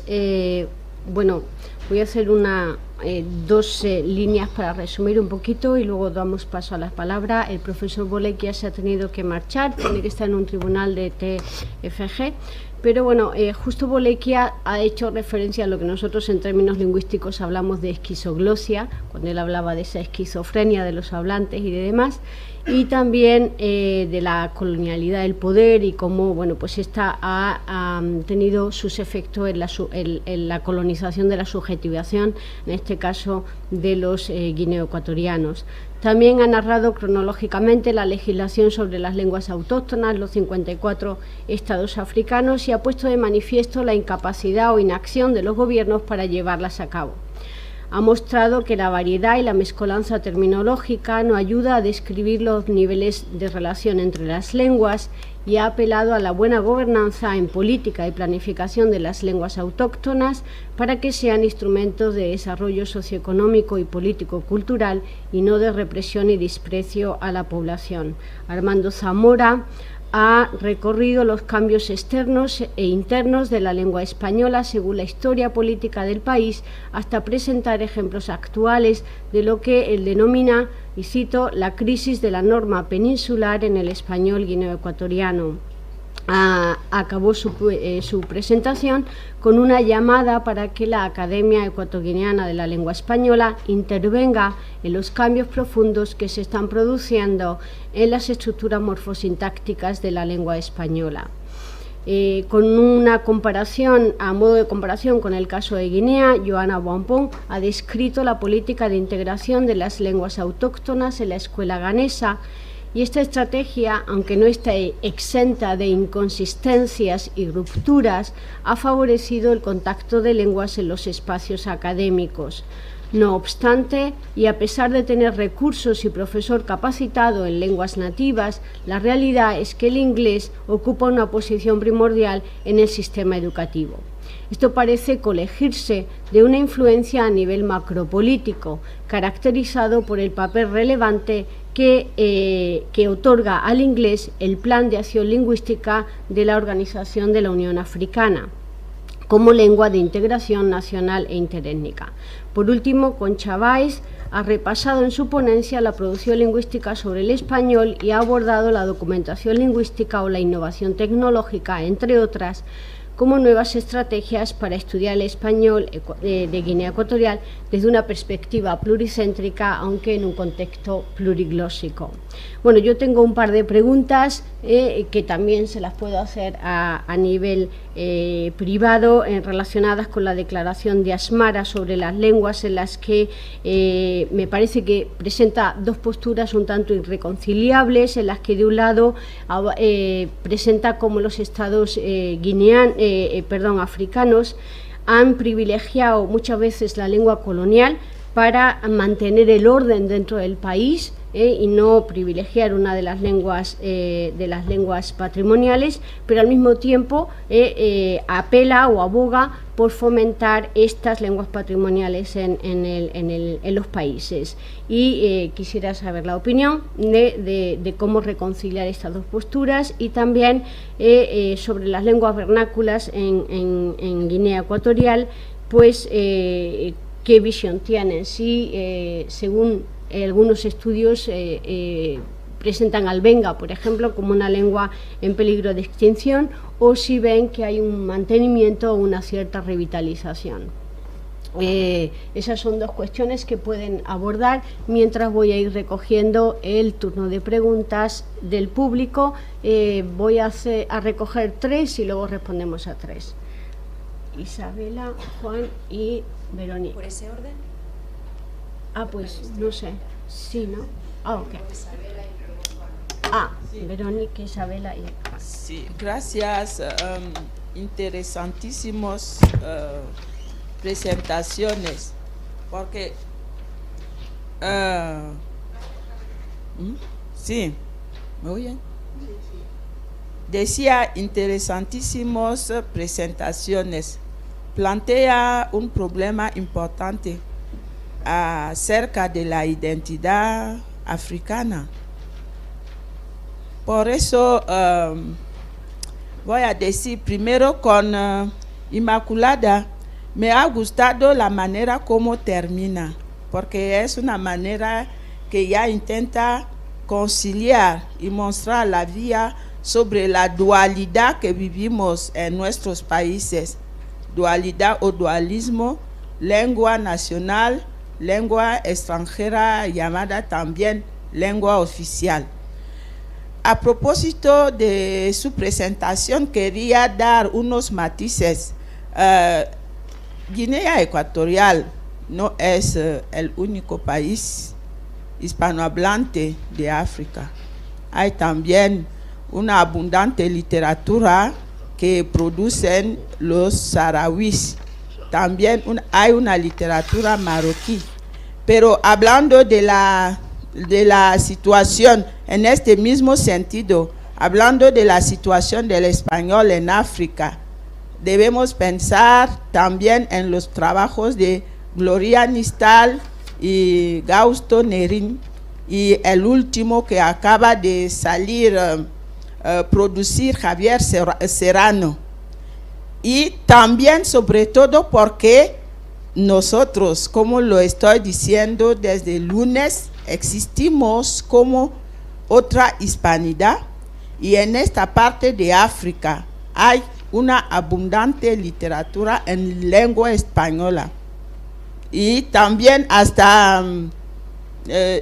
Bueno, voy a hacer dos líneas para resumir un poquito y luego damos paso a la palabra. El profesor Bolequia se ha tenido que marchar, tiene que estar en un tribunal de TFG, pero bueno, justo Bolequia ha hecho referencia a lo que nosotros en términos lingüísticos hablamos de esquizoglosia, cuando él hablaba de esa esquizofrenia de los hablantes y de demás, y también de la colonialidad del poder y cómo, bueno, pues esta ha tenido sus efectos en la colonización de la subjetivación, en este caso de los guineoecuatorianos. También ha narrado cronológicamente la legislación sobre las lenguas autóctonas, los 54 estados africanos, y ha puesto de manifiesto la incapacidad o inacción de los gobiernos para llevarlas a cabo. Ha mostrado que la variedad y la mezcolanza terminológica no ayuda a describir los niveles de relación entre las lenguas y ha apelado a la buena gobernanza en política y planificación de las lenguas autóctonas para que sean instrumentos de desarrollo socioeconómico y político-cultural y no de represión y desprecio a la población. Armando Zamora ha recorrido los cambios externos e internos de la lengua española según la historia política del país, hasta presentar ejemplos actuales de lo que él denomina, y cito, la crisis de la norma peninsular en el español guineoecuatoriano. Acabó su presentación con una llamada para que la Academia Ecuatoguineana de la Lengua Española intervenga en los cambios profundos que se están produciendo en las estructuras morfosintácticas de la lengua española. Con una comparación, a modo de comparación con el caso de Guinea, Joana Boampong ha descrito la política de integración de las lenguas autóctonas en la escuela ghanesa. Y esta estrategia, aunque no está exenta de inconsistencias y rupturas, ha favorecido el contacto de lenguas en los espacios académicos. No obstante, y a pesar de tener recursos y profesor capacitado en lenguas nativas, la realidad es que el inglés ocupa una posición primordial en el sistema educativo. Esto parece colegirse de una influencia a nivel macropolítico, caracterizado por el papel relevante que otorga al inglés el Plan de Acción Lingüística de la Organización de la Unión Africana como lengua de integración nacional e interétnica. Por último, Concha Valls ha repasado en su ponencia la producción lingüística sobre el español y ha abordado la documentación lingüística o la innovación tecnológica, entre otras, como nuevas estrategias para estudiar el español de Guinea Ecuatorial desde una perspectiva pluricéntrica, aunque en un contexto pluriglósico. Bueno, yo tengo un par de preguntas que también se las puedo hacer a nivel privado relacionadas con la declaración de Asmara sobre las lenguas, en las que me parece que presenta dos posturas un tanto irreconciliables, en las que de un lado presenta como los estados africanos han privilegiado muchas veces la lengua colonial para mantener el orden dentro del país y no privilegiar una de las lenguas patrimoniales, pero al mismo tiempo apela o aboga por fomentar estas lenguas patrimoniales en los países. Y quisiera saber la opinión de cómo reconciliar estas dos posturas y también sobre las lenguas vernáculas en Guinea Ecuatorial, pues qué visión tienen, si según algunos estudios presentan al benga, por ejemplo, como una lengua en peligro de extinción, o si ven que hay un mantenimiento o una cierta revitalización. Esas son dos cuestiones que pueden abordar mientras voy a ir recogiendo el turno de preguntas del público. Voy a recoger tres y luego respondemos a tres. Isabela, Juan y Verónica. ¿Por ese orden? Pues no sé. Sí, ¿no? Ok. Verónica, Isabela y Juan. Sí, gracias. Interesantísimos presentaciones. Porque sí, muy bien. Decía interesantísimas presentaciones. Plantea un problema importante acerca de la identidad africana. Por eso voy a decir primero con Inmaculada, me ha gustado la manera como termina, porque es una manera que ya intenta conciliar y mostrar la vía sobre la dualidad que vivimos en nuestros países, dualidad o dualismo, lengua nacional, lengua extranjera llamada también lengua oficial. A propósito de su presentación, quería dar unos matices. Guinea Ecuatorial no es el único país hispanohablante de África. Hay también una abundante literatura que producen los saharauis. También hay una literatura marroquí. Pero hablando de la situación en este mismo sentido, hablando de la situación del español en África, debemos pensar también en los trabajos de Gloria Nistal y Gausto Nerín, y el último que acaba de salir, producir Javier Serrano. Y también, sobre todo, porque nosotros, como lo estoy diciendo desde el lunes, existimos como otra hispanidad, y en esta parte de África hay una abundante literatura en lengua española, y también hasta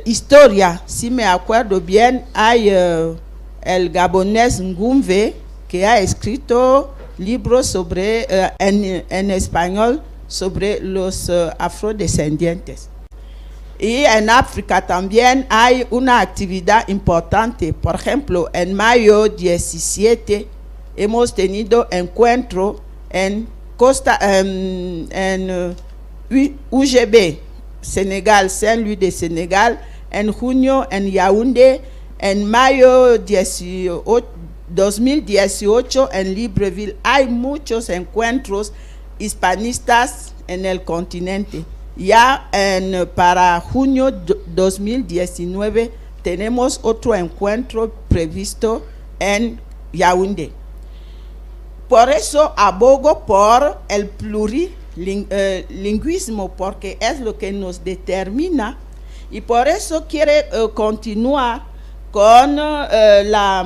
historia. Si me acuerdo bien, hay el gabonés Ngumve, que ha escrito libros sobre en español sobre los afrodescendientes. Y en África también hay una actividad importante. Por ejemplo, en mayo 17 hemos tenido encuentro en UGB, Senegal, Saint-Louis de Senegal, en junio en Yaoundé, en mayo 2018 en Libreville. Hay muchos encuentros hispanistas en el continente. Ya para junio 2019 tenemos otro encuentro previsto en Yaoundé. Por eso abogo por el plurilingüismo, porque es lo que nos determina, y por eso quiere continuar con la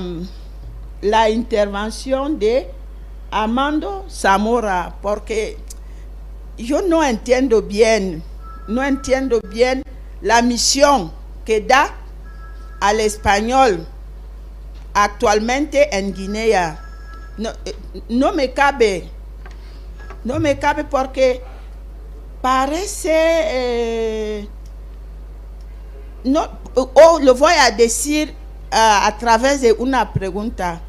intervención de Armando Zamora, porque yo no entiendo bien la misión que da al español actualmente en Guinea. No me cabe porque parece, lo voy a decir a través de una pregunta.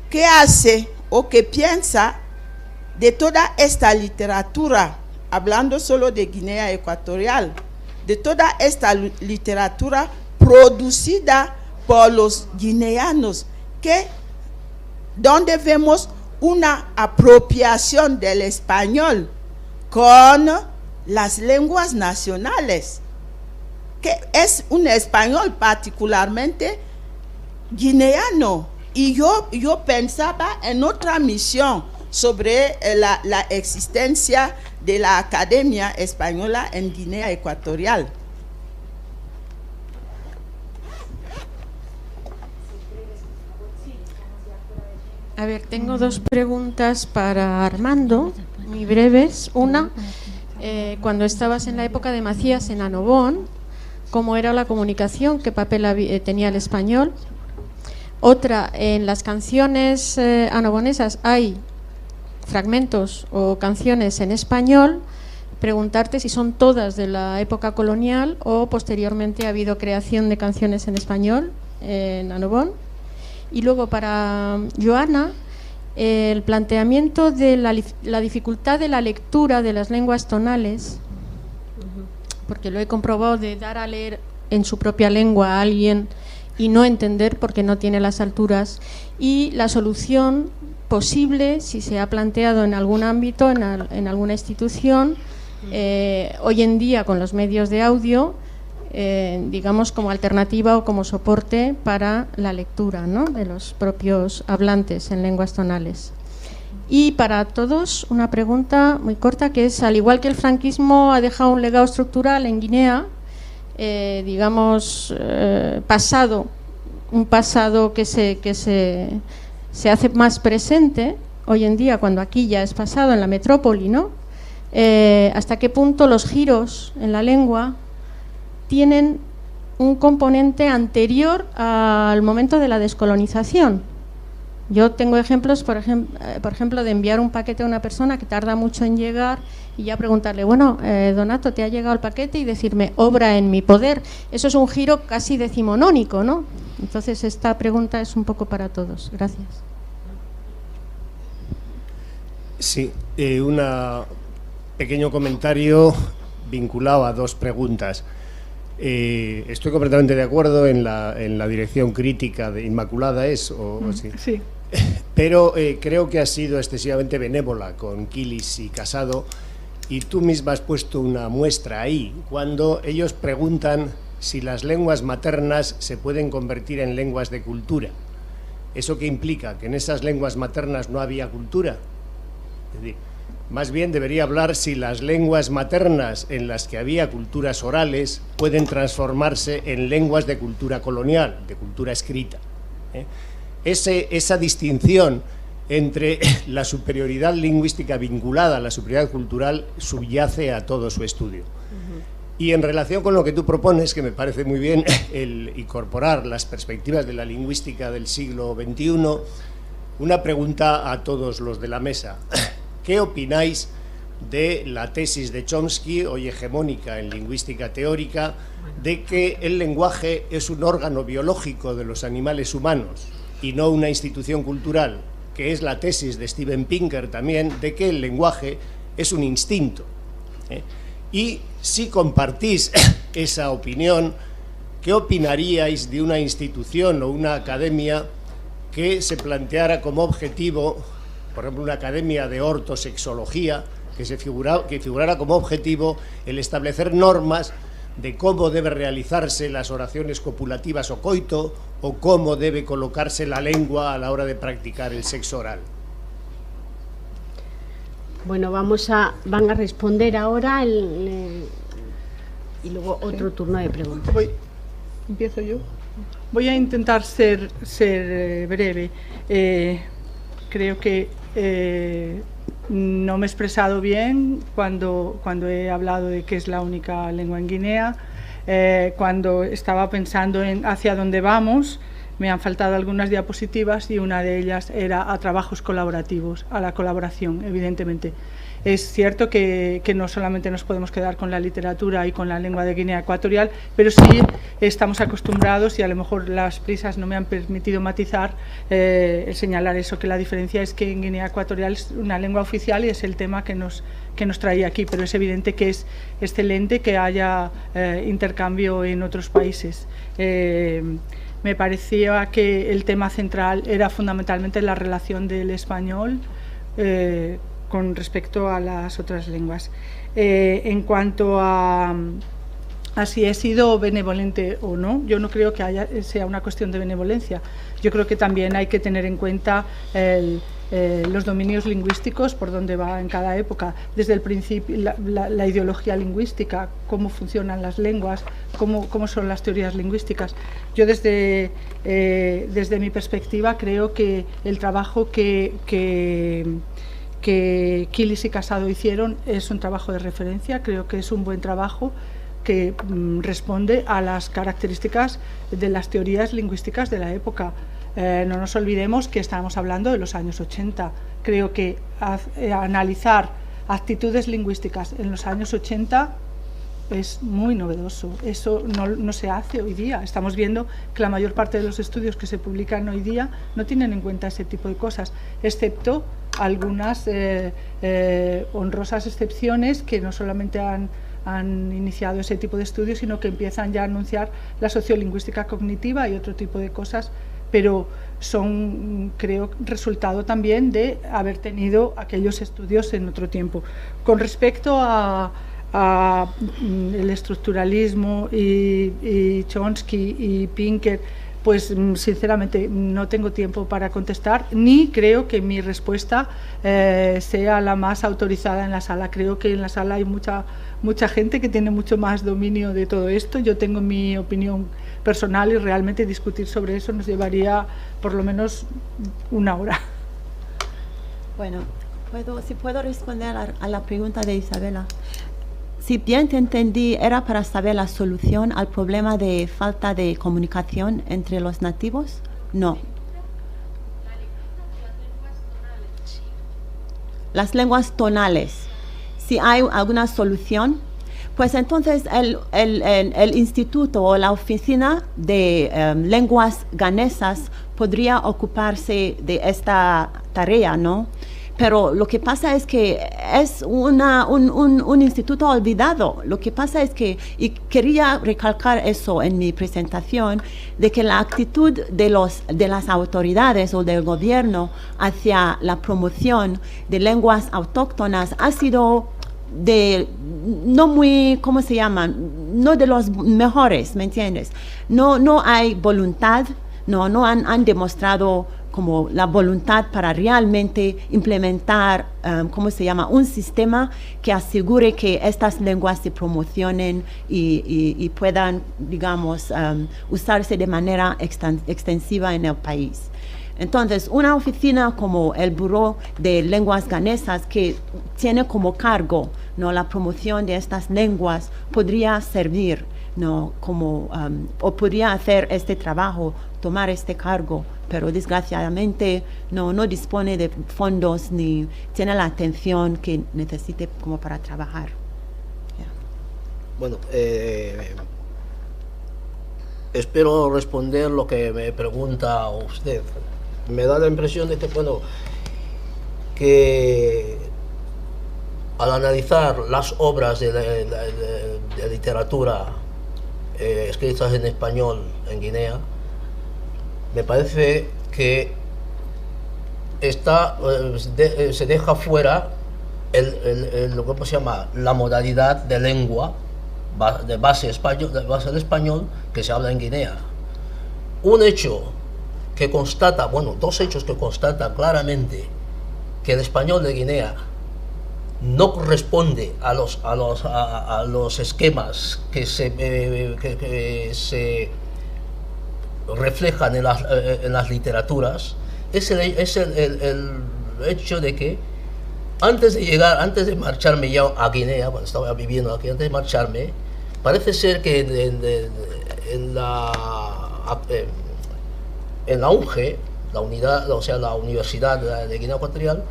¿Qué hace o qué piensa de toda esta literatura, hablando solo de Guinea Ecuatorial, de toda esta literatura producida por los guineanos, donde vemos una apropiación del español con las lenguas nacionales, que es un español particularmente guineano? Y yo pensaba en otra misión sobre la existencia de la Academia Española en Guinea Ecuatorial. A ver, tengo dos preguntas para Armando, muy breves. Una, cuando estabas en la época de Macías en Anobón, ¿cómo era la comunicación? ¿Qué papel tenía el español? Otra, en las canciones anobonesas hay fragmentos o canciones en español. Preguntarte si son todas de la época colonial o posteriormente ha habido creación de canciones en español en Anobón. Y luego para Joana, el planteamiento de la dificultad de la lectura de las lenguas tonales, porque lo he comprobado, de dar a leer en su propia lengua a alguien y no entender porque no tiene las alturas, y la solución posible, si se ha planteado en algún ámbito, en alguna institución, hoy en día con los medios de audio, digamos como alternativa o como soporte para la lectura, ¿no?, de los propios hablantes en lenguas tonales. Y para todos, una pregunta muy corta, que es, al igual que el franquismo ha dejado un legado estructural en Guinea, digamos, un pasado que se hace más presente hoy en día, cuando aquí ya es pasado en la metrópoli, ¿no? ¿Hasta qué punto los giros en la lengua tienen un componente anterior al momento de la descolonización? Yo tengo ejemplos, por ejemplo, de enviar un paquete a una persona que tarda mucho en llegar y ya preguntarle, bueno, Donato, ¿te ha llegado el paquete? Y decirme, obra en mi poder. Eso es un giro casi decimonónico, ¿no? Entonces, esta pregunta es un poco para todos. Gracias. Sí, un pequeño comentario vinculado a dos preguntas. Estoy completamente de acuerdo en la dirección crítica de Inmaculada, ¿sí? Sí. Pero creo que has sido excesivamente benévola con Kilis y Casado, y tú misma has puesto una muestra ahí, cuando ellos preguntan si las lenguas maternas se pueden convertir en lenguas de cultura. ¿Eso qué implica? ¿Que en esas lenguas maternas no había cultura? Es decir, más bien debería hablar si las lenguas maternas en las que había culturas orales pueden transformarse en lenguas de cultura colonial, de cultura escrita. Esa distinción entre la superioridad lingüística vinculada a la superioridad cultural subyace a todo su estudio. Y en relación con lo que tú propones, que me parece muy bien, el incorporar las perspectivas de la lingüística del siglo XXI, una pregunta a todos los de la mesa. ¿Qué opináis de la tesis de Chomsky, hoy hegemónica en lingüística teórica, de que el lenguaje es un órgano biológico de los animales humanos y no una institución cultural? Que es la tesis de Steven Pinker también, de que el lenguaje es un instinto. Y si compartís esa opinión, ¿qué opinaríais de una institución o una academia que se planteara como objetivo, por ejemplo, una academia de ortosexología, que figurara como objetivo el establecer normas de cómo debe realizarse las oraciones copulativas o coito, o cómo debe colocarse la lengua a la hora de practicar el sexo oral? Bueno, van a responder ahora y luego otro turno de preguntas. ¿Empiezo yo? Voy a intentar ser breve. Creo que no me he expresado bien cuando he hablado de que es la única lengua en Guinea. Cuando estaba pensando en hacia dónde vamos, me han faltado algunas diapositivas y una de ellas era a trabajos colaborativos, a la colaboración, evidentemente. Es cierto que no solamente nos podemos quedar con la literatura y con la lengua de Guinea Ecuatorial, pero sí estamos acostumbrados, y a lo mejor las prisas no me han permitido matizar, señalar eso, que la diferencia es que en Guinea Ecuatorial es una lengua oficial y es el tema que nos traía aquí, pero es evidente que es excelente que haya intercambio en otros países. Me parecía que el tema central era fundamentalmente la relación del español con respecto a las otras lenguas. En cuanto a si he sido benevolente o no, yo no creo que sea una cuestión de benevolencia. Yo creo que también hay que tener en cuenta los dominios lingüísticos, por dónde va en cada época, desde el principio, la ideología lingüística, cómo funcionan las lenguas, cómo son las teorías lingüísticas. Yo desde mi perspectiva creo que el trabajo que Kilis y Casado hicieron es un trabajo de referencia. Creo que es un buen trabajo que responde a las características de las teorías lingüísticas de la época. No nos olvidemos que estamos hablando de los años 80. Creo que analizar actitudes lingüísticas en los años 80 es muy novedoso. Eso no se hace hoy día. Estamos viendo que la mayor parte de los estudios que se publican hoy día no tienen en cuenta ese tipo de cosas, excepto algunas honrosas excepciones que no solamente han iniciado ese tipo de estudios, sino que empiezan ya a anunciar la sociolingüística cognitiva y otro tipo de cosas, pero son, creo, resultado también de haber tenido aquellos estudios en otro tiempo. Con respecto a el estructuralismo y Chomsky y Pinker, pues sinceramente no tengo tiempo para contestar, ni creo que mi respuesta sea la más autorizada en la sala. Creo que en la sala hay mucha gente que tiene mucho más dominio de todo esto. Yo tengo mi opinión personal y realmente discutir sobre eso nos llevaría por lo menos una hora. Bueno, si puedo responder a la pregunta de Isabela. Si bien te entendí, era para saber la solución al problema de falta de comunicación entre los nativos. No. Las lenguas tonales. Si hay alguna solución, pues entonces el instituto o la oficina de lenguas ganesas podría ocuparse de esta tarea, ¿no? Pero lo que pasa es que es un instituto olvidado. Lo que pasa es que, y quería recalcar eso en mi presentación, de que la actitud de las autoridades o del gobierno hacia la promoción de lenguas autóctonas ha sido no muy, ¿cómo se llaman? No de los mejores, ¿me entiendes? No hay voluntad, no han demostrado como la voluntad para realmente implementar, ¿cómo se llama?, un sistema que asegure que estas lenguas se promocionen y puedan, digamos, usarse de manera extensiva en el país. Entonces, una oficina como el Buró de Lenguas Ganesas, que tiene como cargo, ¿no?, la promoción de estas lenguas, podría servir, ¿no?, como, o podría hacer este trabajo, tomar este cargo, pero desgraciadamente no dispone de fondos ni tiene la atención que necesite como para trabajar. Yeah. Bueno, espero responder lo que me pregunta usted. Me da la impresión de que, bueno, que al analizar las obras de literatura escritas en español en Guinea, me parece que se deja fuera lo que se llama la modalidad de lengua de base del español que se habla en Guinea. Un hecho que constata, bueno, dos hechos que constatan claramente que el español de Guinea no corresponde a los esquemas que se reflejan en las literaturas, es el hecho de que antes de marcharme ya a Guinea, cuando estaba viviendo aquí, antes de marcharme, parece ser que en la UNGE, la Universidad de Guinea Ecuatorial,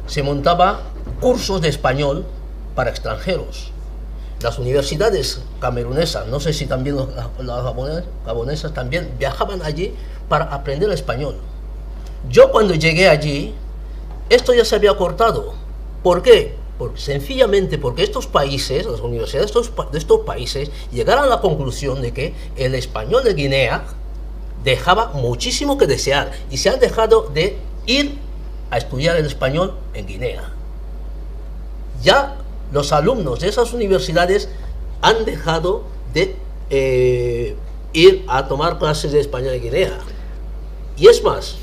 se montaba cursos de español para extranjeros. Las universidades camerunesas, no sé si también las gabonesas también viajaban allí para aprender español. Yo cuando llegué allí, esto ya se había cortado. ¿Por qué? Sencillamente porque estos países, las universidades de estos países, llegaron a la conclusión de que el español de Guinea dejaba muchísimo que desear y se han dejado de ir a estudiar el español en Guinea. Ya los alumnos de esas universidades han dejado de ir a tomar clases de español en Guinea. Y es más,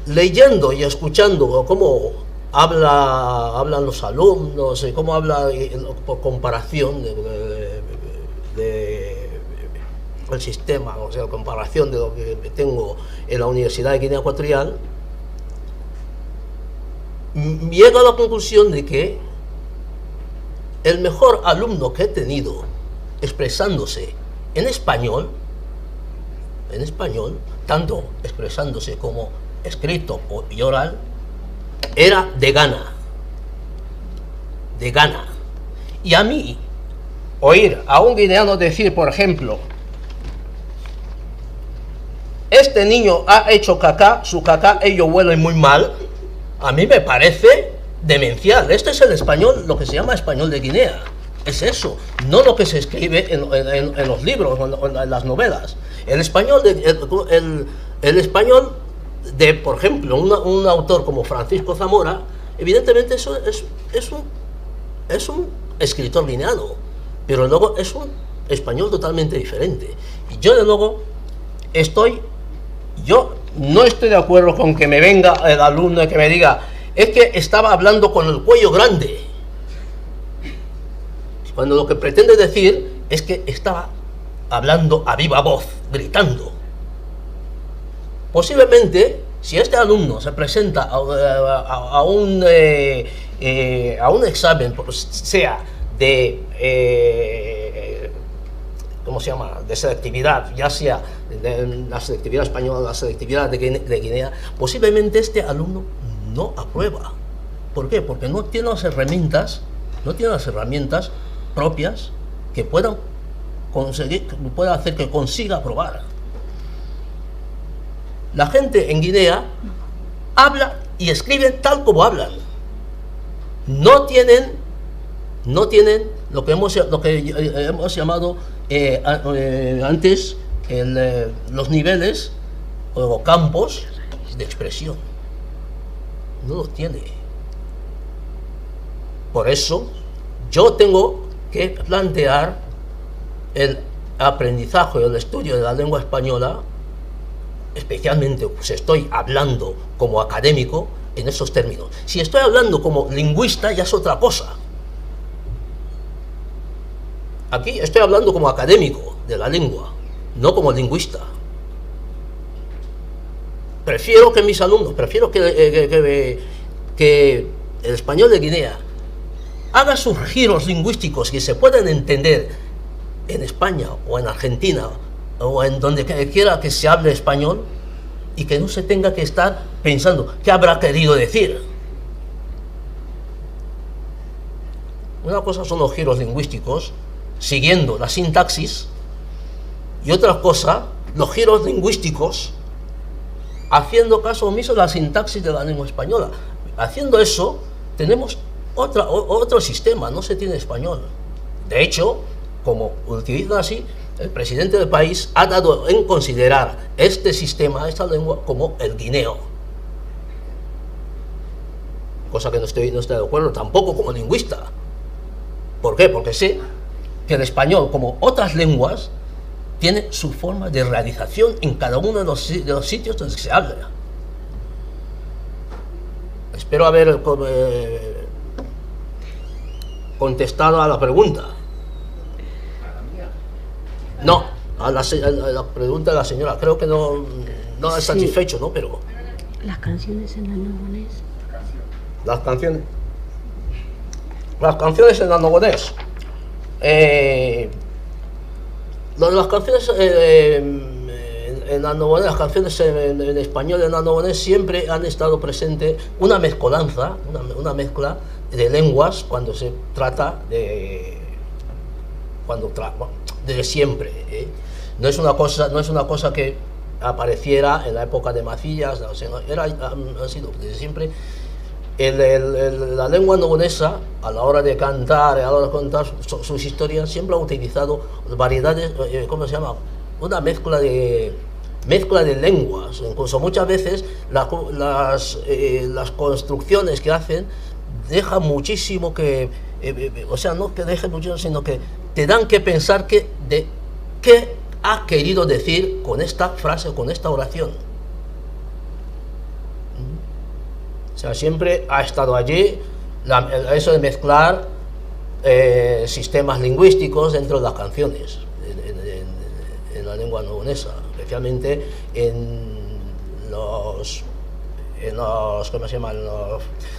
leyendo y escuchando cómo hablan los alumnos y cómo habla por comparación el sistema, o sea, comparación de lo que tengo en la Universidad de Guinea Ecuatorial, llego a la conclusión de que el mejor alumno que he tenido expresándose en español, tanto expresándose como escrito y oral, era de Ghana. Y a mí, oír a un guineano decir, por ejemplo, este niño ha hecho caca, su caca, ello huele muy mal, a mí me parece demencial. Este es el español, lo que se llama español de Guinea. Es eso, no lo que se escribe en los libros o en las novelas. El español de, por ejemplo, un autor como Francisco Zamora, evidentemente eso es un escritor guineano, pero luego es un español totalmente diferente. Y yo, de luego, yo no estoy de acuerdo con que me venga el alumno y que me diga, es que estaba hablando con el cuello grande, cuando lo que pretende decir es que estaba hablando a viva voz, gritando. Posiblemente, si este alumno se presenta a un examen, sea de ¿cómo se llama?, de selectividad, ya sea de la selectividad española o la selectividad de Guinea, posiblemente este alumno no aprueba. ¿Por qué? Porque no tiene las herramientas propias que puedan hacer que consiga aprobar. La gente en Guinea habla y escribe tal como hablan. No tienen lo que hemos llamado antes los niveles o campos de expresión. No lo tiene. Por eso yo tengo que plantear el aprendizaje o el estudio de la lengua española, especialmente si estoy hablando como académico, en esos términos. Si estoy hablando como lingüista, ya es otra cosa. Aquí estoy hablando como académico de la lengua, no como lingüista. Prefiero que mis alumnos, que el español de Guinea haga sus giros lingüísticos que se puedan entender en España o en Argentina o en donde quiera que se hable español, y que no se tenga que estar pensando qué habrá querido decir. Una cosa son los giros lingüísticos siguiendo la sintaxis, y otra cosa los giros lingüísticos haciendo caso omiso de la sintaxis de la lengua española. Haciendo eso tenemos otro sistema, no se tiene español. De hecho, como utilizan así, el presidente del país ha dado en considerar este sistema, esta lengua, como el guineo. Cosa que no estoy de acuerdo tampoco como lingüista. ¿Por qué? Porque sé que el español, como otras lenguas, tiene su forma de realización en cada uno de los sitios donde se habla. Espero haber contestado a la pregunta. No, a la pregunta de la señora, creo que no es satisfecho, ¿no? Pero las canciones en anogonés. Las canciones en anogonés. Las canciones en anogonés, las canciones en español en anogonés siempre han estado presentes una mezcolanza, una mezcla de lenguas cuando se trata de desde siempre, ¿eh? No es una cosa que apareciera en la época de Macías, ha sido desde siempre. La lengua anogonesa, a la hora de cantar, a la hora de contar sus historias, siempre ha utilizado variedades, ¿cómo se llama? Una mezcla de lenguas. Incluso muchas veces las construcciones que hacen dejan muchísimo que, o sea, no que dejen muchísimo, sino que te dan que pensar qué ha querido decir con esta frase, con esta oración. O sea, siempre ha estado allí eso de mezclar sistemas lingüísticos dentro de las canciones en la lengua anogonesa, especialmente en los ¿cómo se llama?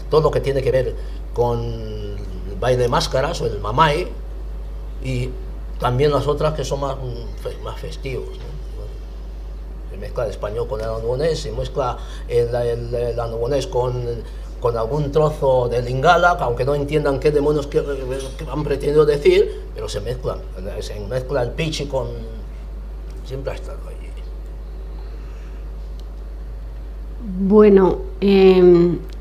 Todo lo que tiene que ver con el baile de máscaras o el mamay, y también las otras que son más festivos, ¿no? Se mezcla el español con el anogonés, se mezcla el anogonés con algún trozo de lingala, que aunque no entiendan qué demonios que han pretendido decir, pero se mezcla el pichi con... siempre ha estado allí. Bueno,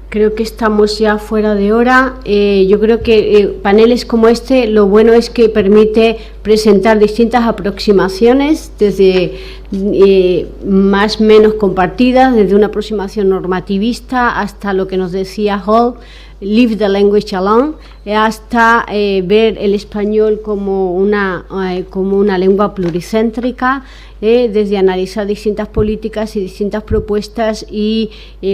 creo que estamos ya fuera de hora. Yo creo que paneles como este, lo bueno es que permite presentar distintas aproximaciones, desde más o menos compartidas, desde una aproximación normativista hasta lo que nos decía Hall, Leave the Language Alone, hasta ver el español como una lengua pluricéntrica, desde analizar distintas políticas y distintas propuestas, y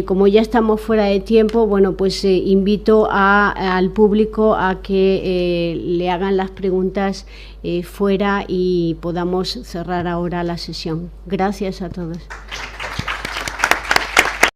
como ya estamos fuera de tiempo, bueno, pues invito al público a que le hagan las preguntas fuera y podamos cerrar ahora la sesión. Gracias a todos.